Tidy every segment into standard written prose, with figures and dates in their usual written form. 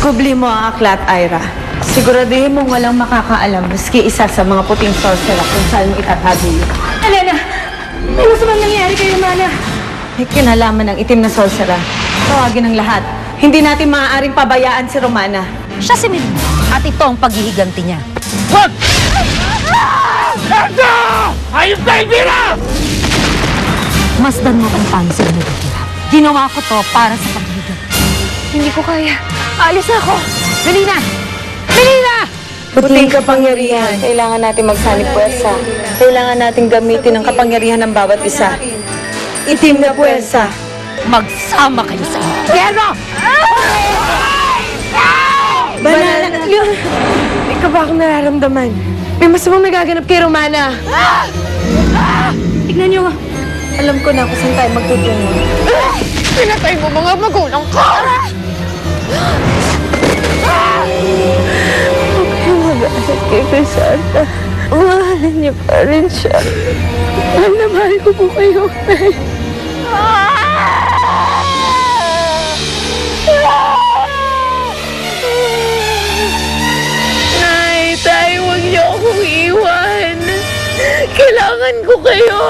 Ikubli mo ang aklat, Ira. Siguraduhin mong walang makakaalam maski isa sa mga puting sorcerer kung saan mo itatago yun. Elena! May masamang nangyayari kay Romana. May kinalaman ng itim na sorcerer. Tawagin ang lahat. Hindi natin maaaring pabayaan si Romana. Siya si Melina at ito ang paghihiganti niya. Wag! Erda! Hayop na Elvira! Masdan mo ang pansin mo, Elvira. Ginawa ko to para sa paghihiganti. Hindi ko kaya. Alis na ako. Melina! Melina! Puting kapangyarihan. Kailangan natin magsanib puwersa. Kailangan natin gamitin ang kapangyarihan ng bawat isa. Itim na puwersa. Magsama kayo sa impyerno! Banal! Leon, may ka ba akong nararamdaman? May masamang nagaganap kay Romana. Tignan niyo. Alam ko na kung saan tayo magtutungo. Pinatay mo mga magulang ko! Huwag kayong mag-asat kay Crisanta. Mahalin niyo pa rin siya. Mahal na mahal ko po kayo, Nay. Nay, tay, huwag niyo akong iwan. Kailangan ko kayo.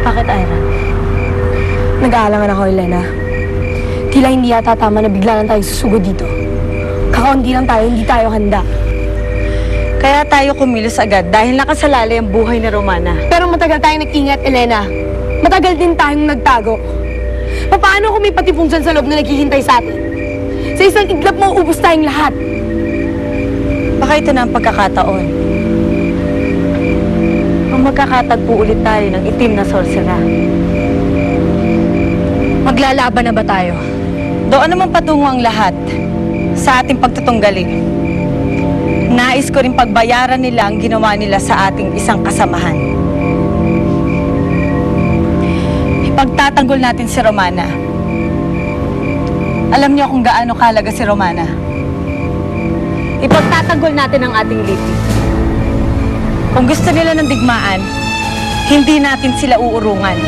Bakit, Ira? Nag-aalangan ako, Elena. Tila hindi yata tama na bigla lang tayo susugod dito. Kakaunti lang tayo, hindi tayo handa. Kaya tayo kumilos agad dahil nakasalalay ang buhay ni Romana. Pero matagal tayong nag-ingat, Elena. Matagal din tayong nagtago. Paano kung may patipungsan sa loob na naghihintay sa atin? Sa isang iglap mauubos tayong lahat. Baka ito na ang pagkakataon. Ang magkakatagpo ulit tayo ng itim na sorcerer. Maglalaban na ba tayo? Doon naman patungo ang lahat sa ating pagtutunggali. Nais ko rin pagbayaran nila ang ginawa nila sa ating isang kasamahan. Ipagtatanggol natin si Romana. Alam niyo kung gaano kahalaga si Romana. Ipagtatanggol natin ang ating lipi. Kung gusto nila ng digmaan, hindi natin sila uurungan.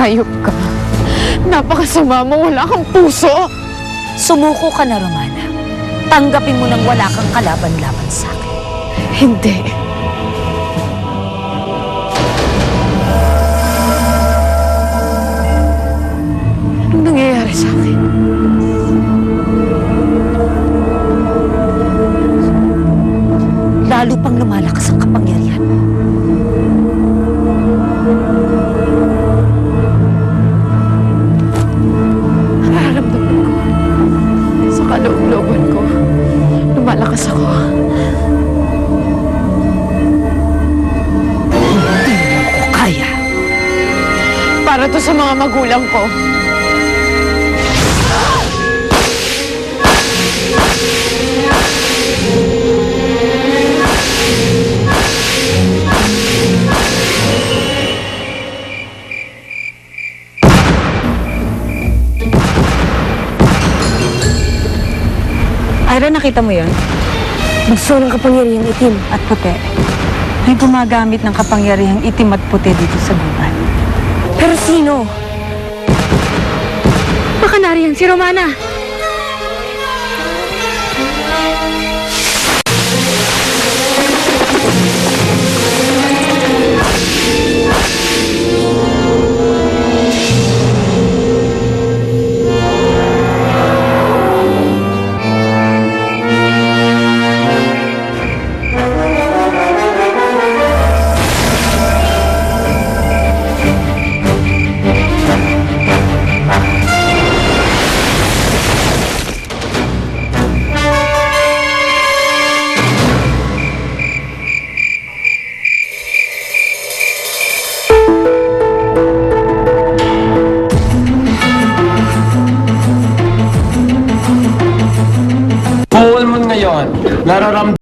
Hayop ka. Napakasama mo, wala kang puso. Sumuko ka na, Romana. Tanggapin mo nang wala kang kalaban-laban sa akin. Hindi. Anong nangyayari sa akin? Lalo pang lumalakas ang kapangyarihan mo. Nararamdaman ko. Sa kaloob-looban ko. Lumalakas ako. Hindi mo ako kaya. Para to sa mga magulang ko. Ira, nakita mo yun? Gusto ng kapangyarihang itim at puti. May gumagamit ng kapangyarihang itim at puti dito sa gubat. Pero sino? Baka nariyan si Romana. Full moon ngayon, nararamdaman